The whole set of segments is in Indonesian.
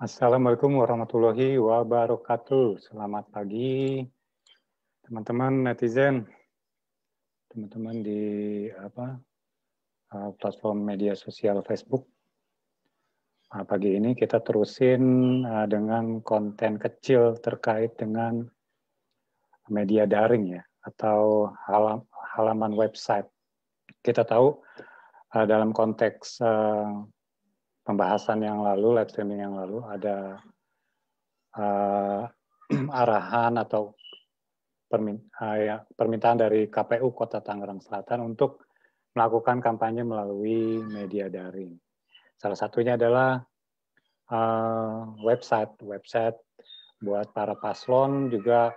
Assalamualaikum warahmatullahi wabarakatuh. Selamat pagi, teman-teman netizen, teman-teman di platform media sosial Facebook. Pagi ini kita terusin dengan konten kecil terkait dengan media daring ya, atau halaman website. Kita tahu dalam konteks pembahasan yang lalu, live streaming yang lalu, ada arahan atau permintaan dari KPU Kota Tangerang Selatan untuk melakukan kampanye melalui media daring. Salah satunya adalah website buat para paslon juga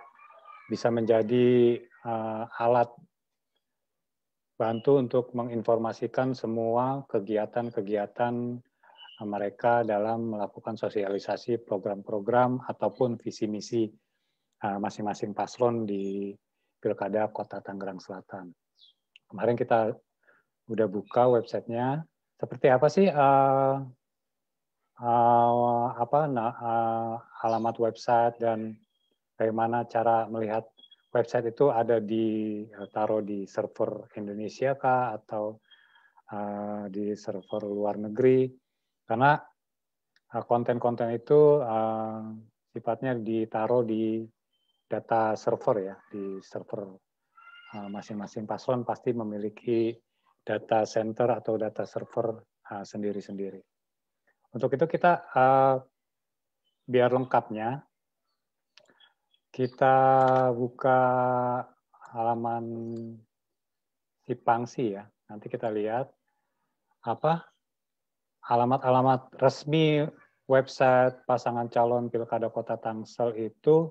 bisa menjadi alat bantu untuk menginformasikan semua kegiatan-kegiatan mereka dalam melakukan sosialisasi program-program ataupun visi misi masing-masing paslon di Pilkada Kota Tangerang Selatan. Kemarin kita udah buka websitenya. Seperti apa sih alamat website dan bagaimana cara melihat website itu ada taruh di server Indonesia kah atau di server luar negeri? Karena konten-konten itu sifatnya ditaruh di data server ya, di server masing-masing paslon pasti memiliki data center atau data server sendiri-sendiri. Untuk itu kita biar lengkapnya kita buka halaman Sipangsi ya. Nanti kita lihat alamat-alamat resmi website pasangan calon Pilkada Kota Tangsel itu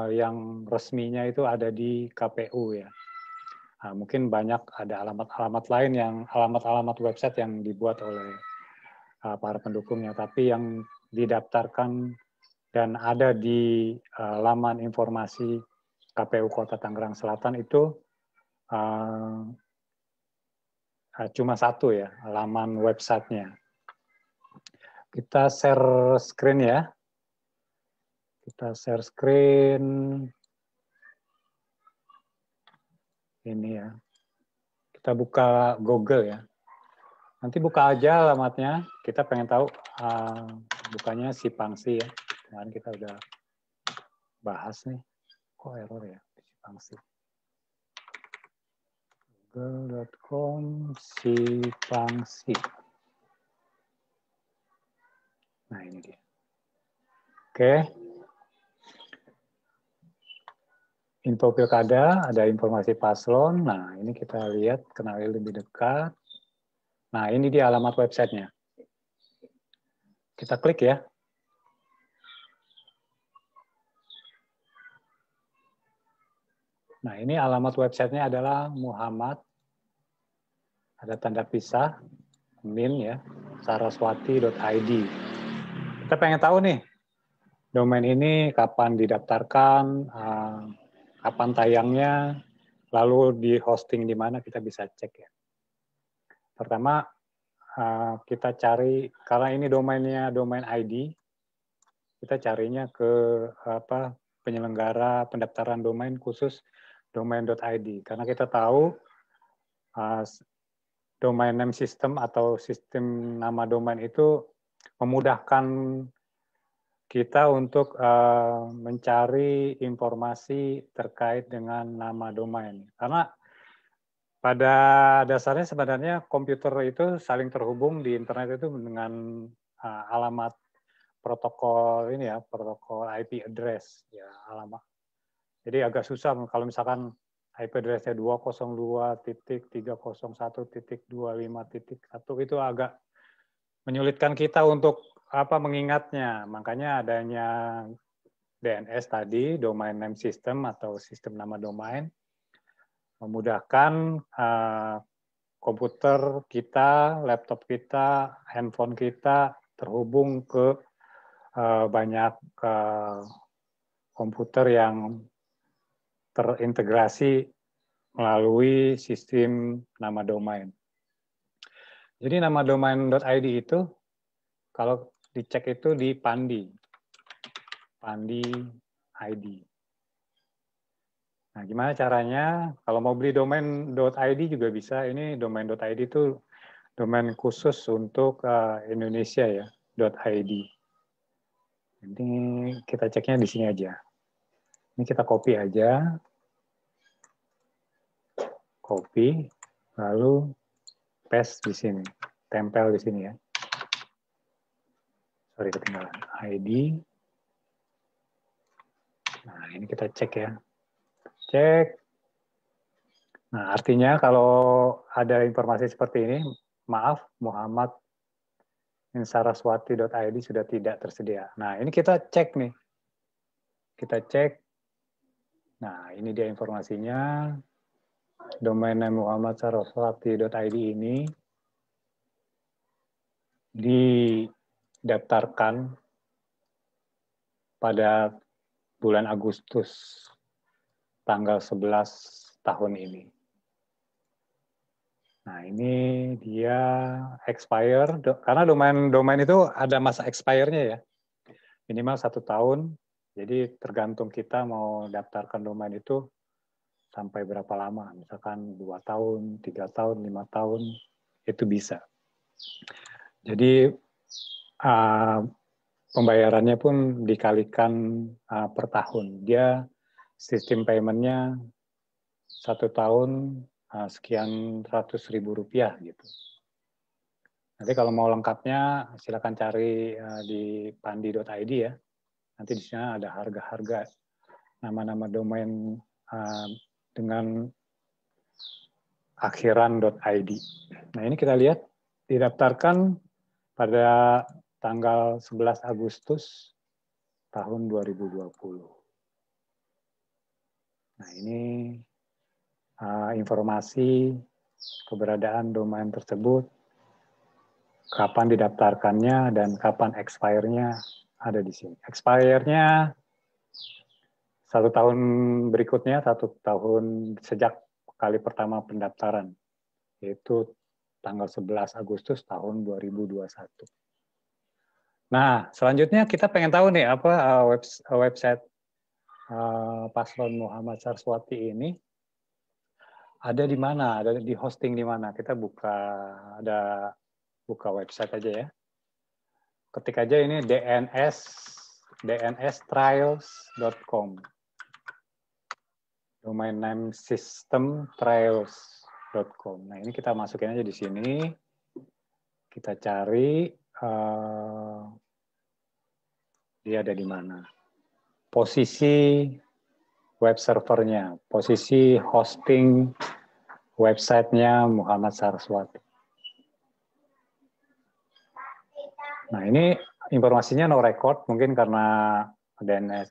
yang resminya itu ada di KPU ya. Mungkin banyak ada alamat-alamat lain yang alamat-alamat website yang dibuat oleh para pendukungnya, tapi yang didaftarkan dan ada di laman informasi KPU Kota Tangerang Selatan itu cuma satu ya, laman websitenya. Kita share screen ya. Kita share screen. Ini ya. Kita buka Google ya. Nanti buka aja alamatnya. Kita pengen tahu bukanya Sipangsi ya. Kemarin kita udah bahas nih. Kok error ya Sipangsi. Google.com Sipangsi. Nah ini dia. Oke. Info pilkada, ada informasi paslon. Nah ini kita lihat, kenali lebih dekat. Nah ini dia alamat websitenya. Kita klik ya. Nah ini alamat websitenya adalah Muhammad, ada tanda pisah, min ya, saraswati.id. Kita pengen tahu nih, domain ini kapan didaftarkan, kapan tayangnya, lalu di hosting di mana kita bisa cek ya. Pertama kita cari, karena ini domainnya domain ID, kita carinya ke penyelenggara pendaftaran domain khusus domain.id. Karena kita tahu domain name system atau sistem nama domain itu memudahkan kita untuk mencari informasi terkait dengan nama domain. Karena pada dasarnya sebenarnya komputer itu saling terhubung di internet itu dengan alamat protokol ini ya, protokol IP address ya, alamat. Jadi agak susah kalau misalkan IP address-nya 202.301.25.1 itu agak menyulitkan kita untuk mengingatnya. Makanya adanya DNS tadi, Domain Name System atau sistem nama domain, memudahkan komputer kita, laptop kita, handphone kita terhubung ke banyak komputer yang terintegrasi melalui sistem nama domain. Jadi nama domain.id itu kalau dicek itu di Pandi ID. Nah, gimana caranya? Kalau mau beli domain.id juga bisa. Ini domain.id itu domain khusus untuk Indonesia ya, .id. Ini kita ceknya di sini aja. Ini kita copy aja. Copy, lalu paste di sini. Tempel di sini ya. Sorry, ketinggalan. ID. Nah, ini kita cek ya. Cek. Nah, artinya kalau ada informasi seperti ini, maaf, Muhammad Saraswati.id sudah tidak tersedia. Nah, ini kita cek nih. Kita cek. Nah, ini dia informasinya. Domain Muhammad Saraswati.id ini didaftarkan pada bulan Agustus tanggal 11 tahun ini. Nah, ini dia expire, karena domain itu ada masa expire-nya ya. Minimal 1 tahun, jadi tergantung kita mau daftarkan domain itu sampai berapa lama. Misalkan 2 tahun, 3 tahun, 5 tahun, itu bisa. Jadi pembayarannya pun dikalikan per tahun. Dia sistem payment-nya 1 tahun sekian Rp100.000 gitu. Nanti kalau mau lengkapnya silakan cari di pandi.id ya. Nanti di sana ada harga-harga nama-nama domain dengan akhiran.id. Nah, ini kita lihat didaftarkan pada tanggal 11 Agustus tahun 2020. Nah, ini informasi keberadaan domain tersebut, kapan didaftarkannya, dan kapan expire-nya ada di sini. Expire-nya 1 tahun berikutnya, 1 tahun sejak kali pertama pendaftaran, yaitu tanggal 11 Agustus tahun 2021. Nah, selanjutnya kita pengen tahu nih apa website paslon Muhammad Saraswati ini ada di mana, ada di hosting di mana. Kita buka website aja ya. Ketik aja ini dnstrials.com. Domain name system trials.com. Nah, ini kita masukin aja di sini. Kita cari dia ada di mana. Posisi web servernya, posisi hosting websitenya Muhammad Saraswati. Nah, ini informasinya no record, mungkin karena DNS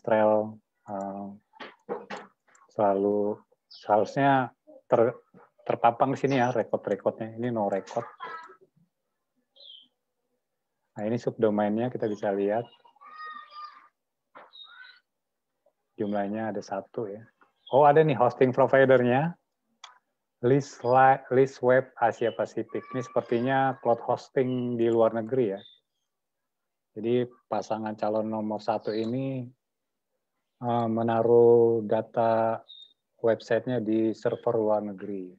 Trail seharusnya terpampang di sini ya record-recordnya. Ini no record. Nah, ini subdomainnya kita bisa lihat. Jumlahnya ada 1 ya. Oh, ada nih hosting providernya. List Web Asia Pasifik. Ini sepertinya cloud hosting di luar negeri ya. Jadi pasangan calon nomor 1 ini menaruh data websitenya di server luar negeri.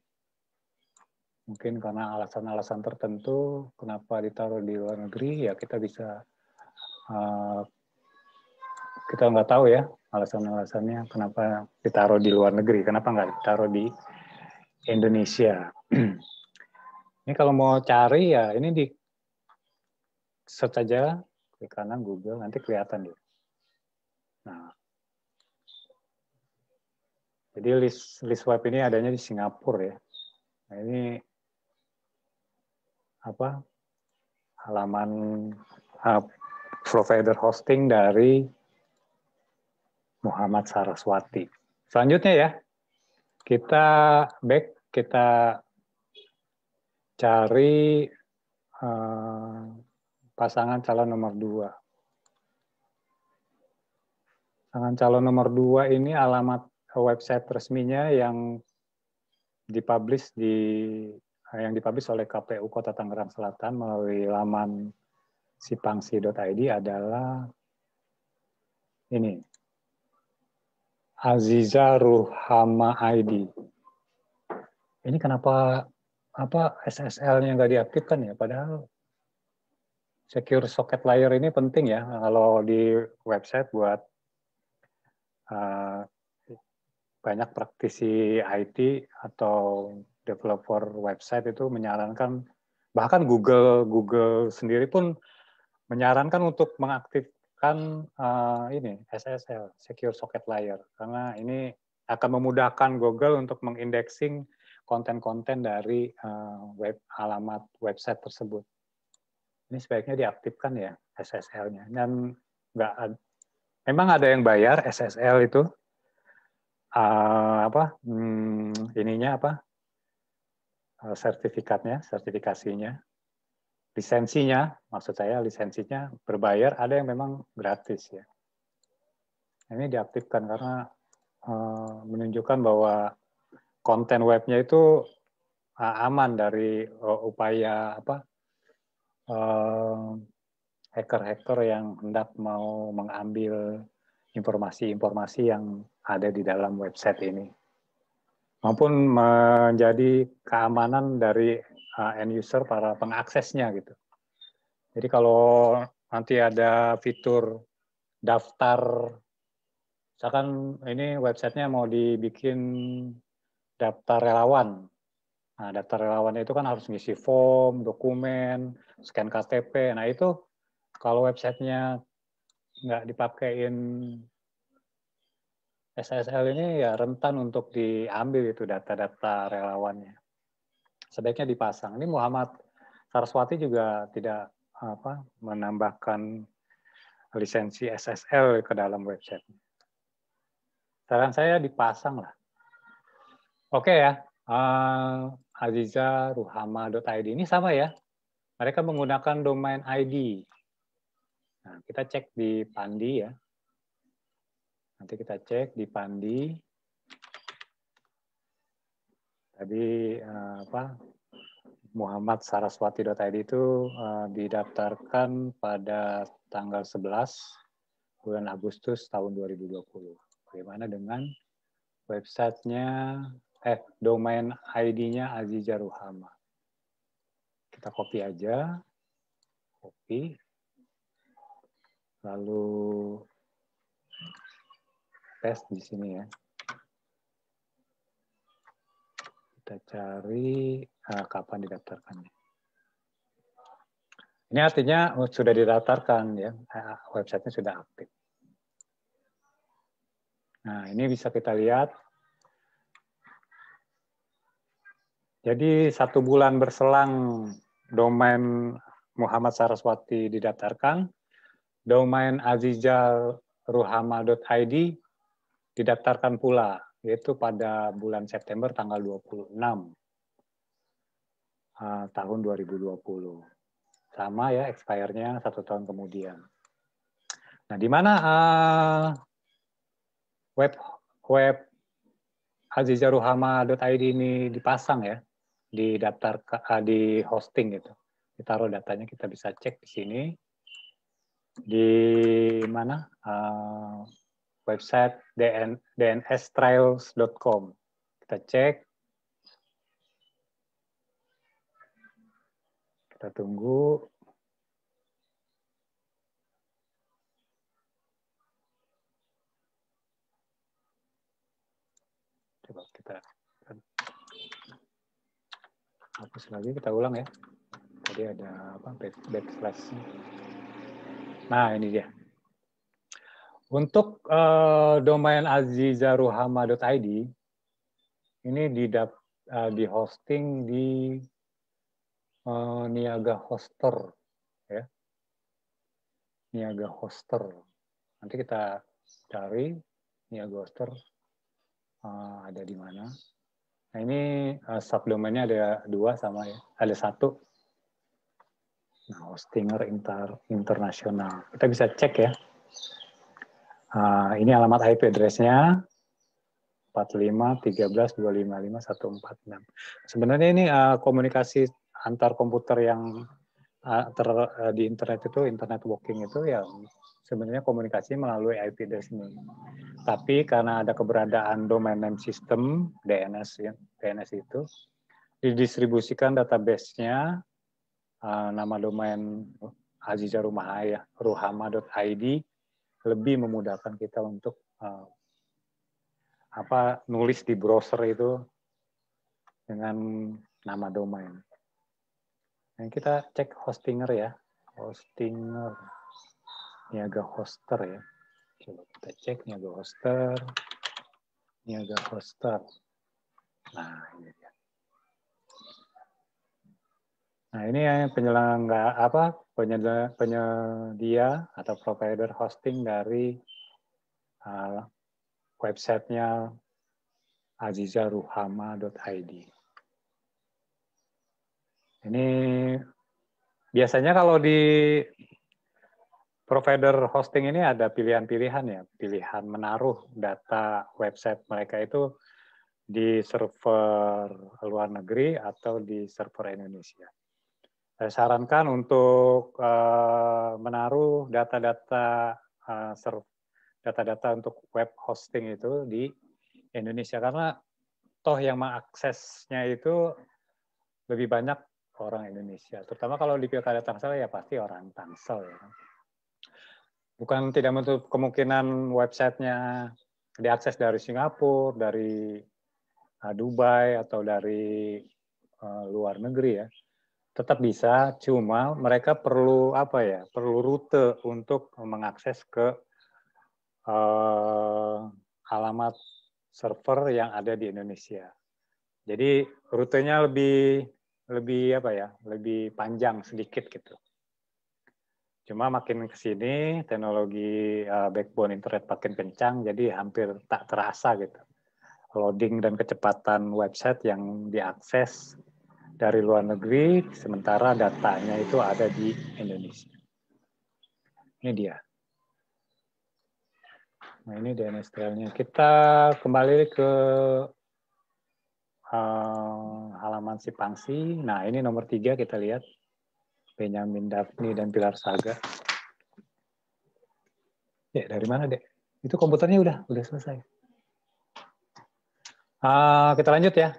Mungkin karena alasan-alasan tertentu kenapa ditaruh di luar negeri, ya kita bisa kita nggak tahu ya alasan-alasannya kenapa ditaruh di luar negeri, kenapa nggak ditaruh di Indonesia. Ini kalau mau cari ya ini di search aja, klik kanan Google, nanti kelihatan dia. Nah, jadi list web ini adanya di Singapura ya. Nah, ini apa halaman provider hosting dari Muhammad Saraswati. Selanjutnya ya, kita cari pasangan calon nomor 2. Pasangan calon nomor 2 ini alamat website resminya yang dipublish oleh KPU Kota Tangerang Selatan melalui laman sipangsi.id adalah ini, Aziza Ruhama ID. Ini kenapa SSL-nya nggak diaktifkan ya? Padahal secure socket layer ini penting ya kalau di website buat banyak praktisi IT atau developer website itu menyarankan, bahkan Google sendiri pun menyarankan untuk mengaktifkan ini SSL, secure socket layer, karena ini akan memudahkan Google untuk mengindexing konten-konten dari alamat website tersebut. Ini sebaiknya diaktifkan ya SSL-nya. Dan memang ada yang bayar SSL itu, sertifikasinya, lisensinya, maksud saya lisensinya berbayar, ada yang memang gratis ya. Ini diaktifkan karena menunjukkan bahwa konten webnya itu aman dari upaya hacker-hacker yang hendak mau mengambil informasi-informasi yang ada di dalam website ini, maupun menjadi keamanan dari end user, para pengaksesnya gitu. Jadi kalau nanti ada fitur daftar, misalkan ini websitenya mau dibikin daftar relawan. Nah, daftar relawan itu kan harus ngisi form, dokumen, scan KTP. Nah, itu kalau websitenya nggak dipakein SSL ini ya rentan untuk diambil itu data-data relawannya. Sebaiknya dipasang. Ini Muhammad Saraswati juga tidak menambahkan lisensi SSL ke dalam website. Saran saya dipasang lah. Oke ya. Aziza Ruhama.id ini sama ya. Mereka menggunakan domain ID. Nah, kita cek di Pandi ya. Nanti kita cek di Pandi. Tadi Muhammad Saraswati.id itu didaftarkan pada tanggal 11 bulan Agustus tahun 2020. Bagaimana dengan websitenya, domain ID-nya Aziza Ruhama. Kita copy aja, copy, lalu paste di sini ya. Kita cari kapan didaftarkannya. Ini artinya sudah didaftarkan ya, websitenya sudah aktif. Nah, ini bisa kita lihat. Jadi 1 bulan berselang domain Muhammad Saraswati didaftarkan, domain azizaruhama.id didaftarkan pula, yaitu pada bulan September tanggal 26 tahun 2020. Sama ya, expire-nya 1 tahun kemudian. Nah, di mana web azizaruhama.id ini dipasang ya, di hosting gitu. Ditaruh datanya, kita bisa cek di sini. Di mana? Website dnstrials.com. Kita cek. Kita tunggu. Coba kita hapus lagi, kita ulang ya. Tadi ada backslash. Nah, ini dia. Untuk domain azizaruhama.id ini di hosting di Niaga Hoster ya. Niaga Hoster. Nanti kita cari Niaga Hoster ada di mana. Nah, ini subdomainnya ada 2 sama ya. Ada 1. Nah, hostinger internasional. Kita bisa cek ya. Ini alamat IP address-nya 45.13.255.146. Sebenarnya ini komunikasi antar komputer yang di internet itu, internet working itu ya sebenarnya komunikasi melalui IP address ini. Tapi karena ada keberadaan domain name system DNS ya, DNS itu didistribusikan database-nya nama domain azizahruhama.id lebih memudahkan kita untuk nulis di browser itu dengan nama domain. Dan kita cek hostinger ya, hostinger, Niaga Hoster ya. Coba kita cek Niaga Hoster, Niaga Hoster. Nah ini dia. Nah ini yang penyedia atau provider hosting dari websitenya azizahruhama.id. Ini biasanya kalau di provider hosting ini ada pilihan-pilihan ya, pilihan menaruh data website mereka itu di server luar negeri atau di server Indonesia. Saya sarankan untuk menaruh data-data untuk web hosting itu di Indonesia karena toh yang mengaksesnya itu lebih banyak orang Indonesia. Terutama kalau di Pilkada Tangsel ya pasti orang Tangsel ya. Bukan tidak menutup kemungkinan websitenya diakses dari Singapura, dari Dubai atau dari luar negeri ya. Tetap bisa, cuma mereka perlu perlu rute untuk mengakses ke alamat server yang ada di Indonesia. Jadi rutenya lebih panjang sedikit gitu. Cuma makin ke sini teknologi backbone internet makin kencang, jadi hampir tak terasa gitu. Loading dan kecepatan website yang diakses dari luar negeri, sementara datanya itu ada di Indonesia. Ini dia. Nah ini DNS trailnya. Kita kembali ke halaman Sipangsi. Nah ini nomor 3 kita lihat. Benyamin Daphni dan Pilar Saga. Ya dari mana dek? Itu komputernya udah selesai. Kita lanjut ya.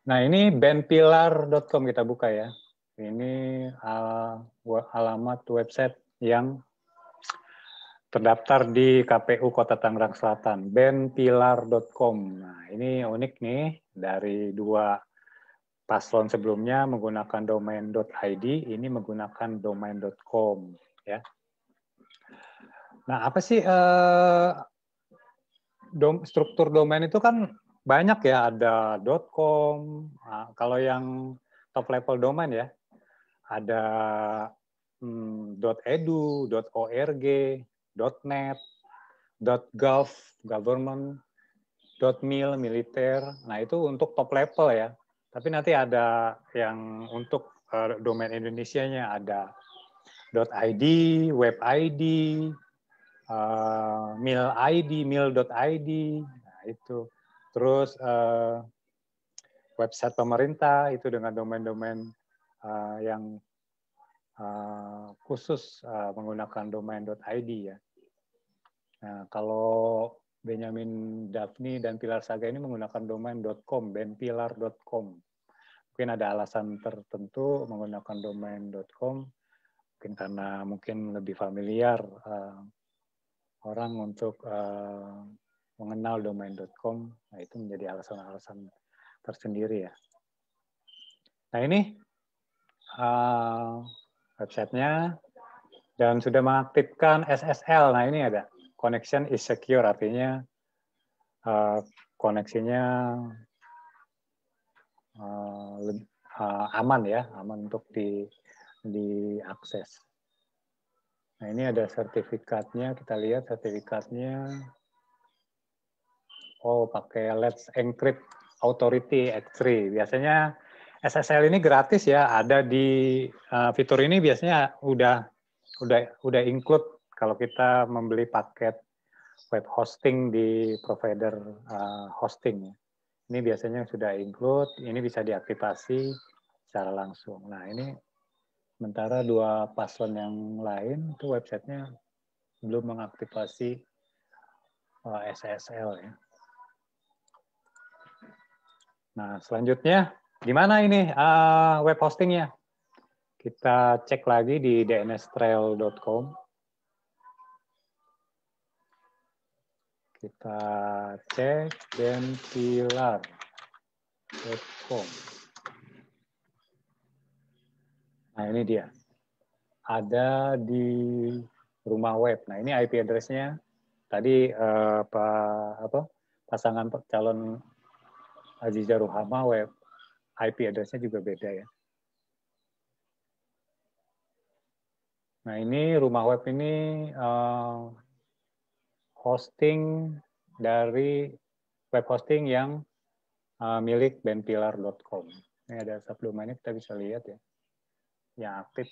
Nah ini benpilar.com kita buka ya. Ini alamat website yang terdaftar di KPU Kota Tangerang Selatan, benpilar.com. Nah ini unik nih, dari 2 paslon sebelumnya menggunakan domain.id, ini menggunakan domain.com ya. Nah apa sih struktur domain itu kan banyak ya, ada .com, kalau yang top level domain ya, ada .edu, .org, .net, .gov, government, .mil, militer. Nah itu untuk top level ya. Tapi nanti ada yang untuk domain Indonesianya, ada .id, web ID, mil ID, mil.id, nah itu. Terus website pemerintah itu dengan domain-domain yang khusus menggunakan domain.id ya. Nah, kalau Benyamin Daphni dan Pilar Saga ini menggunakan domain.com, benpilar.com. Mungkin ada alasan tertentu menggunakan domain.com, mungkin karena lebih familiar orang untuk mengenal domain.com. Nah, itu menjadi alasan-alasan tersendiri ya. Nah, ini websitenya dan sudah mengaktifkan SSL. Nah, ini ada connection is secure, artinya koneksinya aman ya, aman untuk diakses. Nah, ini ada sertifikatnya, kita lihat sertifikatnya. Oh, pakai Let's Encrypt Authority X3. Biasanya SSL ini gratis ya, ada di fitur ini biasanya udah include kalau kita membeli paket web hosting di provider hosting. Ini biasanya sudah include, ini bisa diaktifasi secara langsung. Nah, ini sementara dua paslon yang lain itu websitenya belum mengaktifasi SSL ya. Nah, selanjutnya gimana ini web hostingnya? Kita cek lagi di dnstrail.com. Kita cek benpilar.com. Nah, ini dia. Ada di rumah web. Nah, ini IP address-nya. Tadi pasangan calon Aziza Ruhama web IP address-nya juga beda ya. Nah, ini rumah web ini hosting dari web hosting yang milik benpilar.com. Ini ada subdomainnya, kita bisa lihat ya. Yang aktif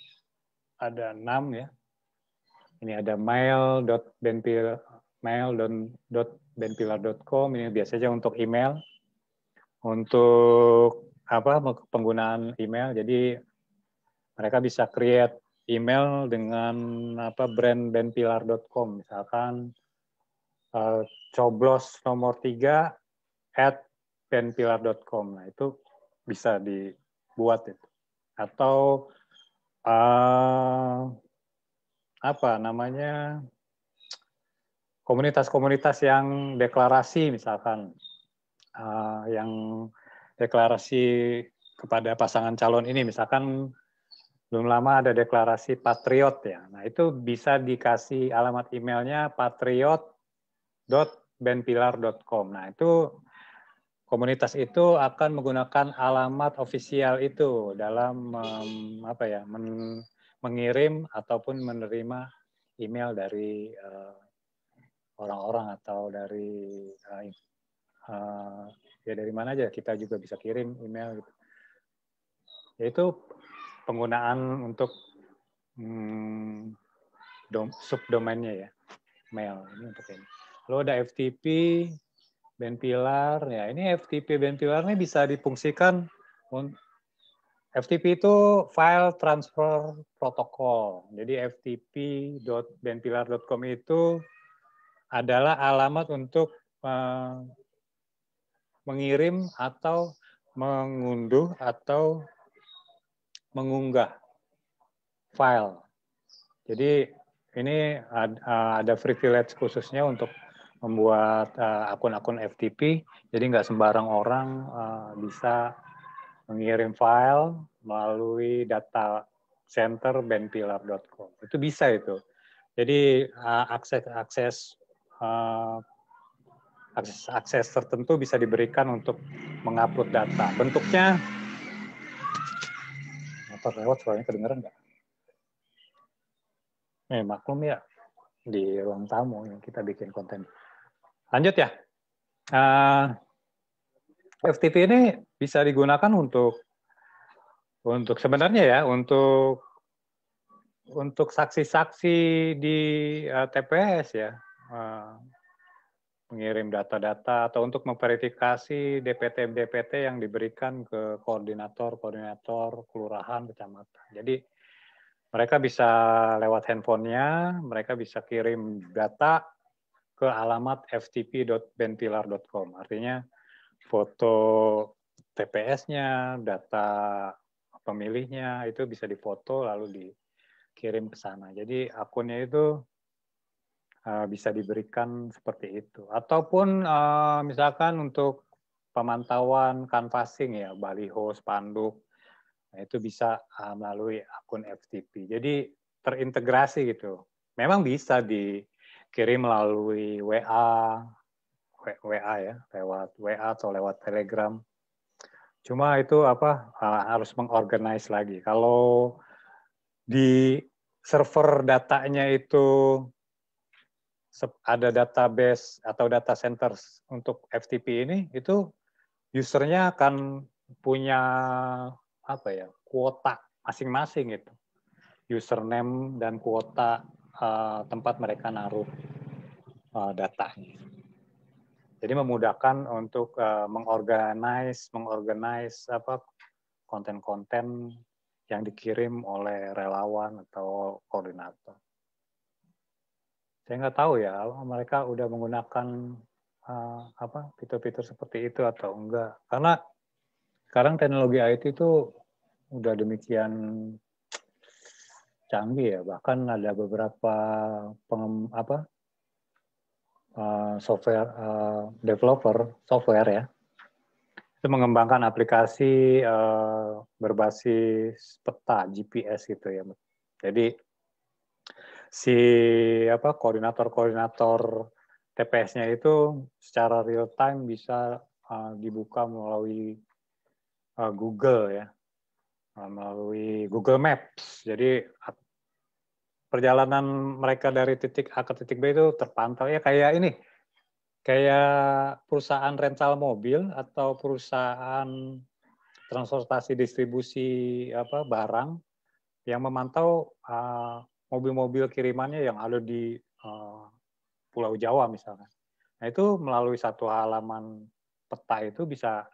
ada 6 ya. Ini ada mail.benpilar.com, ini biasanya untuk email. Untuk penggunaan email, jadi mereka bisa create email dengan brand benpilar.com, misalkan coblos nomor 3 @benpilar.com. Nah, itu bisa dibuat itu. Atau komunitas-komunitas yang deklarasi, misalkan yang deklarasi kepada pasangan calon ini, misalkan belum lama ada deklarasi Patriot ya. Nah, itu bisa dikasih alamat emailnya patriot.benpilar.com. Nah, itu komunitas itu akan menggunakan alamat ofisial itu dalam mengirim ataupun menerima email dari orang-orang atau dari ya dari mana aja, kita juga bisa kirim email gitu. Yaitu penggunaan untuk subdomainnya ya, mail ini untuk ini. Lalu ada FTP benpilar ya, ini FTP benpilar ini bisa difungsikan. FTP itu file transfer protocol. Jadi ftp.benpilar.com itu adalah alamat untuk mengirim atau mengunduh atau mengunggah file. Jadi ini ada privilege khususnya untuk membuat akun-akun FTP. Jadi nggak sembarang orang bisa mengirim file melalui data center benpilar.com. Itu bisa itu. Jadi akses tertentu bisa diberikan untuk mengupload data. Bentuknya motor lewat, suaranya kedengeran nggak? Maklum ya, di ruang tamu yang kita bikin konten. Lanjut ya. FTP ini bisa digunakan untuk sebenarnya ya, untuk saksi-saksi di TPS ya. Mengirim data-data atau untuk memverifikasi DPT yang diberikan ke koordinator kelurahan, kecamatan. Jadi mereka bisa lewat handphonenya, mereka bisa kirim data ke alamat ftp.benpilar.com. Artinya foto TPS-nya, data pemilihnya itu bisa difoto lalu dikirim ke sana. Jadi akunnya itu bisa diberikan seperti itu. Ataupun misalkan untuk pemantauan canvassing ya, baliho, spanduk, nah itu bisa melalui akun FTP. Jadi terintegrasi gitu. Memang bisa dikirim melalui WA ya, lewat WA atau lewat Telegram. Cuma itu harus mengorganize lagi. Kalau di server datanya itu ada database atau data center untuk FTP ini, itu usernya akan punya kuota masing-masing itu, username dan kuota tempat mereka naruh datanya. Jadi memudahkan untuk mengorganize konten-konten yang dikirim oleh relawan atau koordinator. Saya nggak tahu ya, mereka udah menggunakan fitur-fitur seperti itu atau enggak. Karena sekarang teknologi IT itu udah demikian canggih ya. Bahkan ada beberapa software developer software ya, itu mengembangkan aplikasi berbasis peta GPS gitu ya. Jadi si koordinator TPS-nya itu secara real time bisa dibuka melalui Google ya, melalui Google Maps. Jadi perjalanan mereka dari titik A ke titik B itu terpantau ya, kayak ini, kayak perusahaan rental mobil atau perusahaan transportasi distribusi barang yang memantau mobil-mobil kirimannya yang ada di Pulau Jawa misalnya. Nah itu melalui satu halaman peta itu bisa,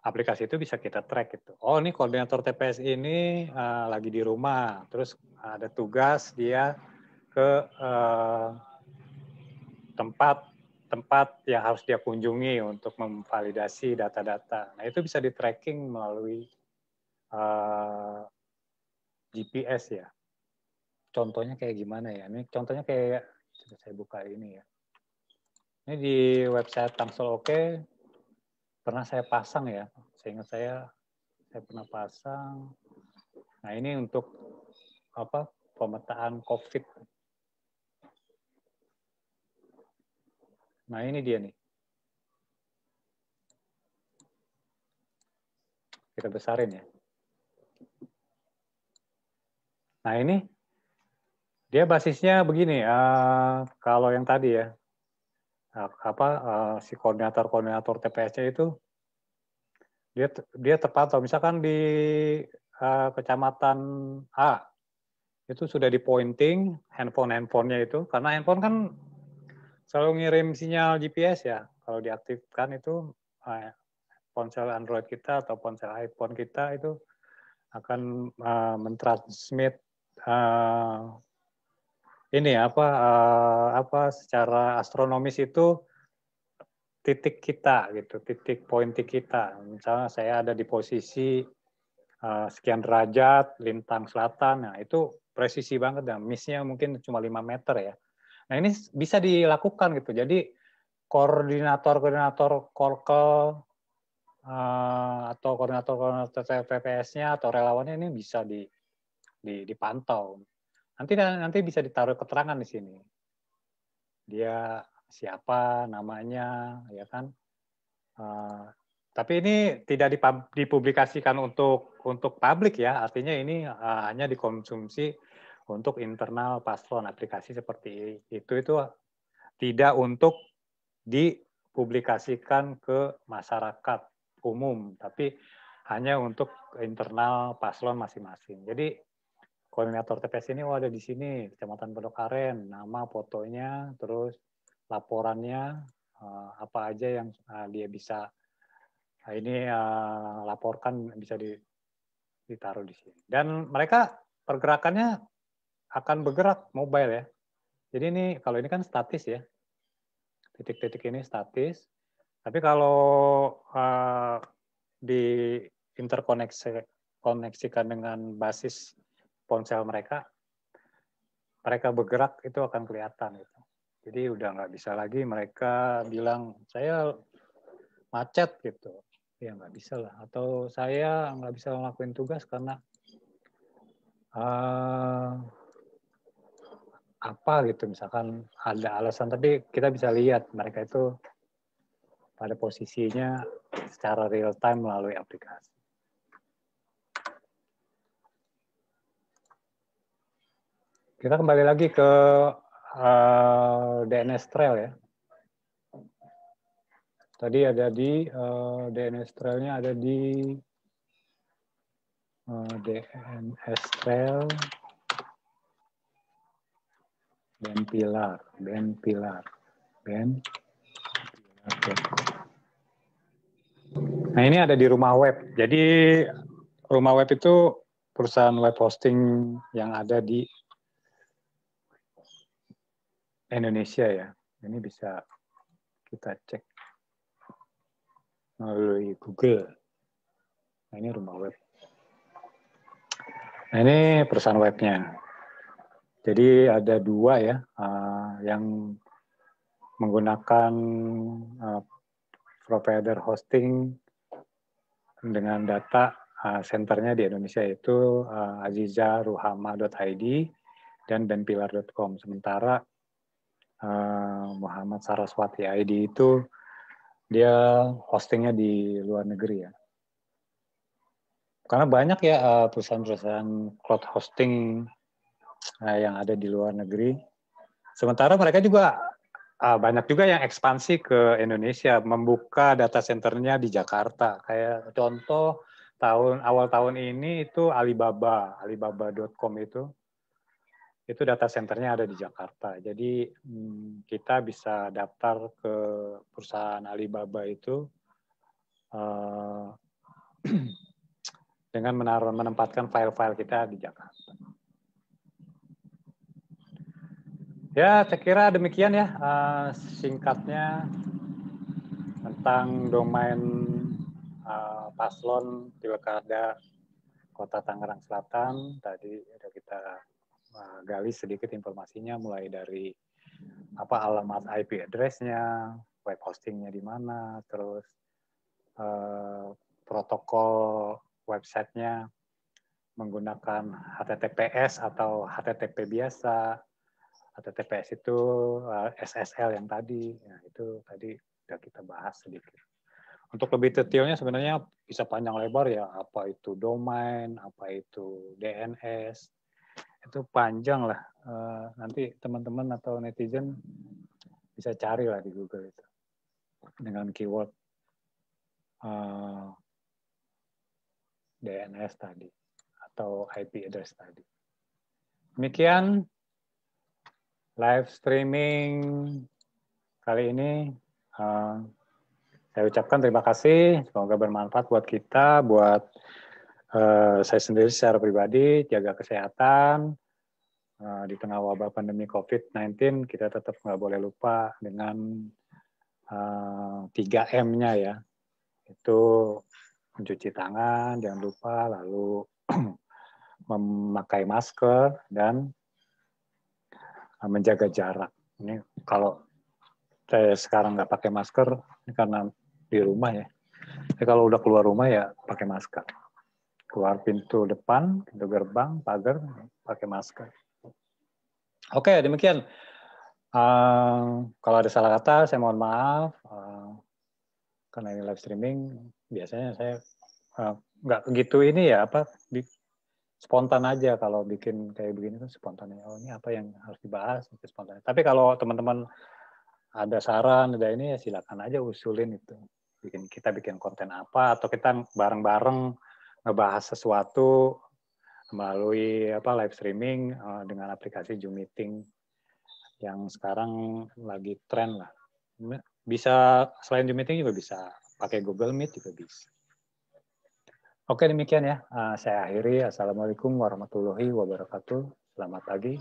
aplikasi itu bisa kita track gitu. Oh ini koordinator TPS ini lagi di rumah, terus ada tugas dia ke tempat yang harus dia kunjungi untuk memvalidasi data-data. Nah itu bisa di tracking melalui GPS ya. Contohnya kayak gimana ya? Ini contohnya kayak, coba saya buka ini ya. Ini di website Tangsel Oke pernah saya pasang ya. Seingat saya pernah pasang. Nah ini untuk pemetaan COVID. Nah ini dia nih. Kita besarin ya. Nah ini dia basisnya begini. Kalau yang tadi ya, si koordinator TPS-nya itu dia terpantau. Misalkan di kecamatan A itu sudah di pointing handphonenya itu, karena handphone kan selalu ngirim sinyal GPS ya. Kalau diaktifkan itu ponsel Android kita atau ponsel iPhone kita itu akan mentransmit secara astronomis itu titik kita gitu, titik pointing kita. Misalnya saya ada di posisi sekian derajat lintang selatan, nah itu presisi banget, dan miss-nya mungkin cuma 5 meter ya. Nah ini bisa dilakukan gitu. Jadi koordinator Korkel atau koordinator TPS-nya atau relawannya ini bisa dipantau. Nanti bisa ditaruh keterangan di sini. Dia siapa, namanya, ya kan. Tapi ini tidak dipublikasikan untuk publik ya. Artinya ini hanya dikonsumsi untuk internal paslon. Aplikasi seperti itu tidak untuk dipublikasikan ke masyarakat umum, tapi hanya untuk internal paslon masing-masing. Jadi koordinator TPS ini ada di sini, Kecamatan Pondok Aren, nama, fotonya, terus laporannya apa aja yang dia bisa laporkan, bisa ditaruh di sini. Dan mereka pergerakannya akan bergerak mobile ya. Jadi ini kalau ini kan statis ya, titik-titik ini statis. Tapi kalau diinterkoneksikan dengan basis ponsel mereka bergerak itu akan kelihatan gitu. Jadi udah nggak bisa lagi mereka bilang saya macet gitu, ya nggak bisa lah. Atau saya nggak bisa ngelakuin tugas karena apa gitu, misalkan ada alasan, tapi kita bisa lihat mereka itu pada posisinya secara real time melalui aplikasi. Kita kembali lagi ke DNS Trail ya. Tadi ada di DNS Trail-nya ada di DNS Trail Ben Pilar. Nah ini ada di rumah web. Jadi Rumah Web itu perusahaan web hosting yang ada di Indonesia ya. Ini bisa kita cek melalui Google. Nah, ini Rumah Web. Nah, ini perusahaan webnya. Jadi ada dua ya, yang menggunakan provider hosting dengan data senternya di Indonesia itu azizaruhama.id dan benpilar.com. Sementara Muhammad Saraswati ID itu dia hostingnya di luar negeri ya. Karena banyak ya perusahaan-perusahaan cloud hosting yang ada di luar negeri. Sementara mereka juga banyak juga yang ekspansi ke Indonesia, membuka data centernya di Jakarta. Kayak contoh awal tahun ini itu alibaba.com itu data centernya ada di Jakarta. Jadi kita bisa daftar ke perusahaan Alibaba itu dengan menempatkan file-file kita di Jakarta. Ya, saya kira demikian ya singkatnya tentang domain paslon Pilkada Kota Tangerang Selatan. Tadi sudah kita gali sedikit informasinya, mulai dari alamat IP address-nya, web hosting-nya di mana, terus protokol website-nya menggunakan HTTPS atau HTTP biasa. HTTPS itu SSL yang tadi, ya, itu tadi sudah kita bahas sedikit. Untuk lebih detailnya sebenarnya bisa panjang lebar ya, apa itu domain, apa itu DNS, itu panjang lah. Nanti teman-teman atau netizen bisa cari lah di Google itu dengan keyword DNS tadi atau IP address tadi. Demikian live streaming kali ini. Saya ucapkan terima kasih, semoga bermanfaat buat kita, buat saya sendiri secara pribadi, jaga kesehatan. Di tengah wabah pandemi COVID-19, kita tetap nggak boleh lupa dengan 3M-nya ya. Itu mencuci tangan, jangan lupa, lalu memakai masker, dan menjaga jarak. Ini kalau saya sekarang nggak pakai masker, ini karena di rumah ya. Tapi kalau udah keluar rumah ya pakai masker. Keluar pintu depan, pintu gerbang, pagar, pakai masker. Oke, demikian. Kalau ada salah kata, saya mohon maaf. Karena ini live streaming, biasanya saya nggak begitu ini ya, spontan aja kalau bikin kayak begini kan spontan. Oh, ini apa yang harus dibahas, itu spontan. Tapi kalau teman-teman ada saran, ada ini ya silakan aja usulin itu. Kita bikin konten apa, atau kita bareng-bareng ngebahas sesuatu melalui live streaming dengan aplikasi Zoom Meeting yang sekarang lagi tren lah. Bisa selain Zoom Meeting juga bisa pakai Google Meet juga bisa. Oke, demikian ya. Saya akhiri. Assalamualaikum warahmatullahi wabarakatuh. Selamat pagi.